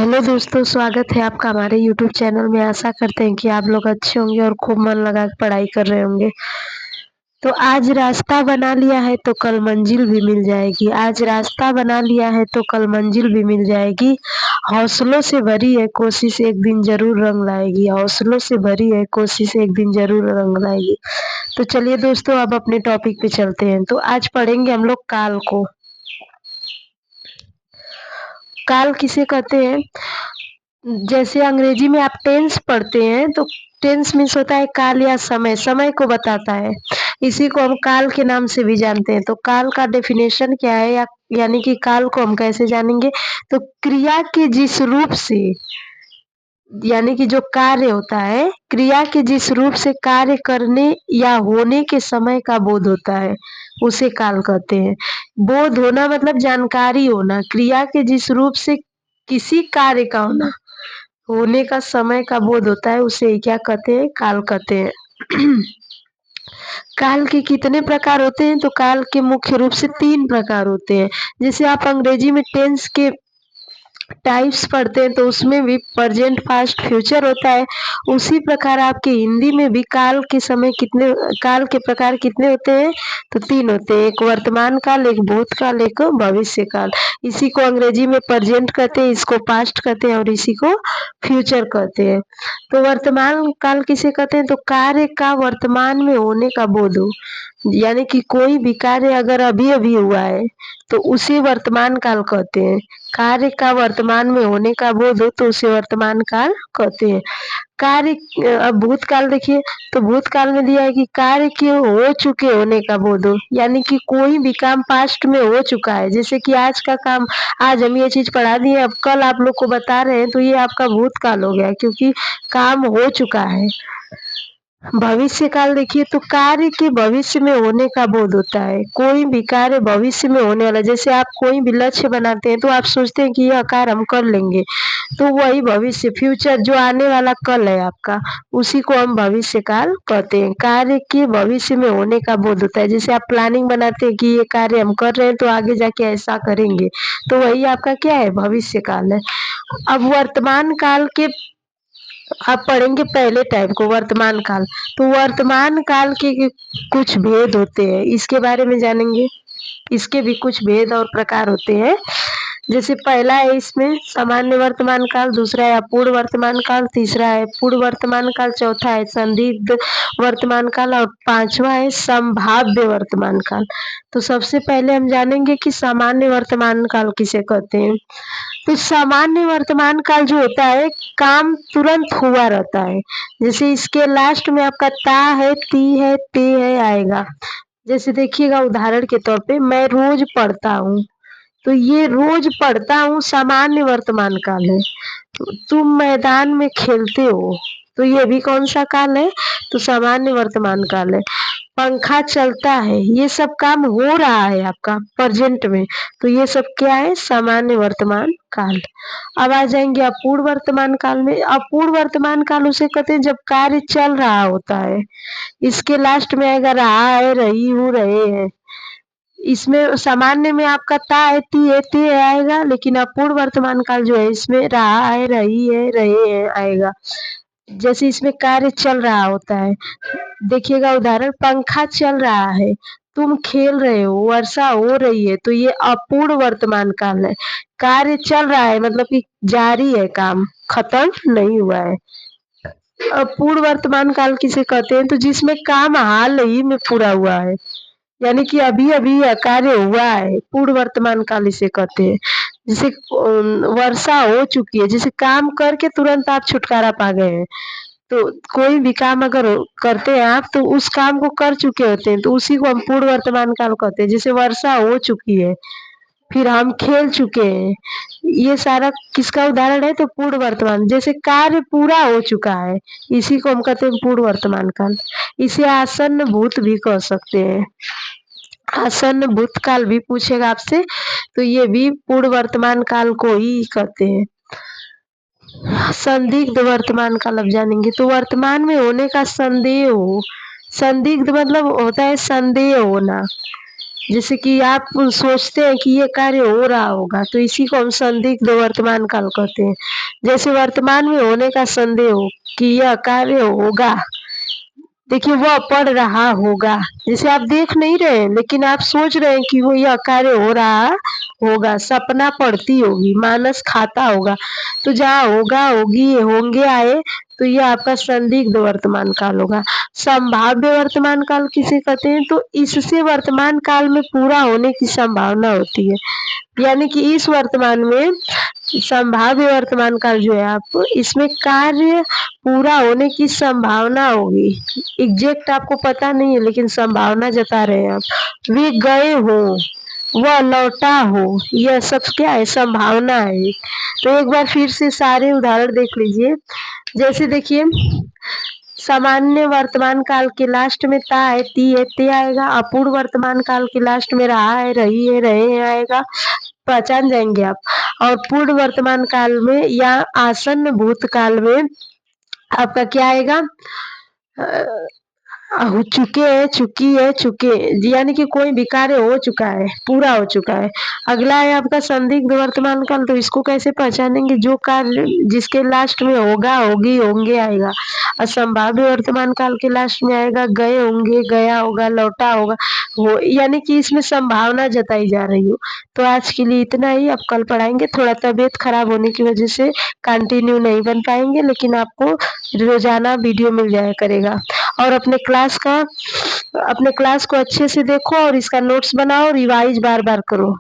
Hello दोस्तों, स्वागत है आपका हमारे यूट्यूब चैनल में। आशा करते हैं कि आप लोग अच्छे होंगे और खूब मन लगा के पढ़ाई कर रहे होंगे। तो आज रास्ता बना लिया है तो कल मंजिल भी मिल जाएगी। आज रास्ता बना लिया है तो कल मंजिल भी मिल जाएगी। हौसलों से भरी है कोशिश एक दिन ज़रूर रंग लाएगी। हौसलों से भरी है कोशिश एक दिन ज़रूर रंग लाएगी। तो चलिए दोस्तों, अब अपने टॉपिक पे चलते हैं। तो आज पढ़ेंगे हम लोग काल को। काल किसे कहते हैं? जैसे अंग्रेजी में आप टेंस पढ़ते हैं तो टेंस मीन्स होता है काल या समय, समय को बताता है। इसी को हम काल के नाम से भी जानते हैं। तो काल का डेफिनेशन क्या है, या यानी कि काल को हम कैसे जानेंगे? तो क्रिया के जिस रूप से, यानी कि जो कार्य होता है, क्रिया के जिस रूप से कार्य करने या होने के समय का बोध होता है, उसे काल कहते हैं। बोध होना मतलब जानकारी होना, क्रिया के जिस रूप से किसी कार्य का होने का समय का बोध होता है, उसे क्या कहते हैं? काल कहते हैं। काल के कितने प्रकार होते हैं? तो काल के मुख्य रूप से 3 प्रकार होते हैं। जैसे आप अंग्रेजी में टेंस के टाइप्स पढ़ते हैं तो उसमें भी प्रेजेंट, पास्ट, फ्यूचर होता है। उसी प्रकार आपके हिंदी में भी काल के प्रकार कितने होते हैं? तो 3 होते हैं। एक वर्तमान काल, एक भूतकाल, एक भविष्य काल। इसी को अंग्रेजी में प्रेजेंट कहते हैं, इसको पास्ट कहते हैं और इसी को फ्यूचर कहते हैं। तो वर्तमान काल किसे कहते हैं? तो कार्य का वर्तमान में होने का बोध हो, यानी कि कोई भी कार्य अगर अभी-अभी हुआ है तो उसे वर्तमान काल कहते हैं। कार्य का वर्तमान में होने का बोध हो तो उसे वर्तमान काल कहते हैं। अब भूतकाल देखिए, तो भूतकाल में दिया है कि कार्य के हो चुके होने का बोध हो, यानी कि कोई भी काम पास्ट में हो चुका है। जैसे कि आज का काम, आज हम ये चीज़ पढ़ा दिए, अब कल आप लोग को बता रहे हैं तो ये आपका भूतकाल हो गया, क्योंकि काम हो चुका है। भविष्य काल देखिए, तो कार्य के भविष्य में होने का बोध होता है। कोई भी कार्य भविष्य में होने वाला, जैसे आप कोई भी लक्ष्य बनाते हैं तो आप सोचते हैं कि यह कार्य हम कर लेंगे, तो वही भविष्य, फ्यूचर, जो आने वाला कल है आपका, उसी को हम भविष्य काल कहते हैं। कार्य के भविष्य में होने का बोध होता है। जैसे आप प्लानिंग बनाते हैं कि ये कार्य हम कर रहे हैं तो आगे जाके ऐसा करेंगे, तो वही आपका क्या है? भविष्य काल है। अब वर्तमान काल के आप पढ़ेंगे पहले टाइप को, वर्तमान काल। तो वर्तमान काल के कुछ भेद होते हैं, इसके बारे में जानेंगे। इसके भी कुछ भेद और प्रकार होते हैं। जैसे पहला है इसमें सामान्य वर्तमान काल, दूसरा है अपूर्ण वर्तमान काल, तीसरा है पूर्ण वर्तमान काल, चौथा है संदिग्ध वर्तमान काल और पांचवा है संभाव्य वर्तमान काल। तो सबसे पहले हम जानेंगे कि सामान्य वर्तमान काल किसे कहते हैं। तो सामान्य वर्तमान काल जो होता है, काम तुरंत हुआ रहता है। जैसे इसके लास्ट में आपका ता है, ती है, ते है आएगा। जैसे देखिएगा उदाहरण के तौर पे, मैं रोज पढ़ता हूँ, तो ये रोज पढ़ता हूँ सामान्य वर्तमान काल है। तुम मैदान में खेलते हो, तो ये भी कौन सा काल है? तो सामान्य वर्तमान काल है। पंखा चलता है, ये सब काम हो रहा है आपका प्रेजेंट में, तो ये सब क्या है? सामान्य वर्तमान काल। अब आ जाएंगे अपूर्ण वर्तमान काल में। अपूर्ण वर्तमान काल उसे कहते हैं जब कार्य चल रहा होता है। इसके लास्ट में आएगा रहा है, रही हूँ, रहे हैं। इसमें सामान्य में आपका ता है, ती है, ते आएगा, लेकिन अपूर्ण वर्तमान काल जो है इसमें रहा है, रही है, रहे हैं आएगा। जैसे इसमें कार्य चल रहा होता है, देखिएगा उदाहरण, पंखा चल रहा है, तुम खेल रहे हो, वर्षा हो रही है, तो ये अपूर्ण वर्तमान काल है। कार्य चल रहा है मतलब कि जारी है, काम खत्म नहीं हुआ है। अपूर्ण वर्तमान काल किसे कहते हैं? तो जिसमें काम हाल ही में पूरा हुआ है, यानी कि अभी-अभी यह कार्य हुआ है, पूर्ण वर्तमान काल इसे कहते हैं। जैसे वर्षा हो चुकी है, जैसे काम करके तुरंत आप छुटकारा पा गए हैं। तो कोई भी काम अगर करते हैं आप, तो उस काम को कर चुके होते हैं, तो उसी को हम पूर्ण वर्तमान काल कहते हैं। जैसे वर्षा हो चुकी है, फिर हम खेल चुके हैं, ये सारा किसका उदाहरण है? तो पूर्ण वर्तमान। जैसे कार्य पूरा हो चुका है, इसी को हम कहते हैं पूर्ण वर्तमान काल। इसे आसन्न भूत भी कह सकते हैं। आसन्न भूतकाल भी पूछेगा आपसे, तो ये भी पूर्ण वर्तमान काल को ही कहते हैं। संदिग्ध वर्तमान काल अब जानेंगे। तो वर्तमान में होने का संदेह हो, संदिग्ध मतलब होता है संदेह होना, जैसे कि आप सोचते हैं कि ये कार्य हो रहा होगा, तो इसी को हम संदिग्ध वर्तमान काल कहते हैं। जैसे वर्तमान में होने का संदेह हो कि यह कार्य होगा, देखिए वह पढ़ रहा होगा, जैसे आप देख नहीं रहे हैं लेकिन आप सोच रहे हैं कि वो यह कार्य हो रहा होगा, सपना पढ़ती होगी, मानस खाता होगा, तो जहाँ होगा, होगी, होंगे आए, तो ये आपका संदिग्ध वर्तमान काल होगा। संभाव्य वर्तमान काल किसे कहते हैं? तो इससे वर्तमान काल में पूरा होने की संभावना होती है, यानी कि इस वर्तमान में संभाव्य वर्तमान काल जो है आप इसमें कार्य पूरा होने की संभावना होगी। एग्जैक्ट आपको पता नहीं है लेकिन संभावना जता रहे हैं आप। वे गए हो, वह लौटा हो, यह सब क्या है? संभावना है। तो एक बार फिर से सारे उदाहरण देख लीजिए। जैसे देखिए, सामान्य वर्तमान काल के लास्ट में ता है, ती है, ते आएगा। अपूर्ण वर्तमान काल के लास्ट में रहा है, रही है, रहे हैं आएगा, पहचान जाएंगे आप। और पूर्ण वर्तमान काल में या आसन्न भूतकाल में आपका क्या आएगा? हो चुके हैं, चुकी है, चुके, यानी कि कोई भी कार्य हो चुका है, पूरा हो चुका है। अगला है आपका संदिग्ध वर्तमान काल, तो इसको कैसे पहचानेंगे? जो कार्य जिसके लास्ट में होगा, होगी, होंगे आएगा। और संभाव्य वर्तमान काल के लास्ट में आएगा गए होंगे, गया होगा, लौटा होगा, हो, यानी कि इसमें संभावना जताई जा रही हो। तो आज के लिए इतना ही, अब कल पढ़ाएंगे। थोड़ा तबीयत खराब होने की वजह से कंटिन्यू नहीं बन पाएंगे, लेकिन आपको रोजाना वीडियो मिल जाया करेगा। और अपने क्लास को अच्छे से देखो और इसका नोट्स बनाओ, रिवाइज बार बार करो।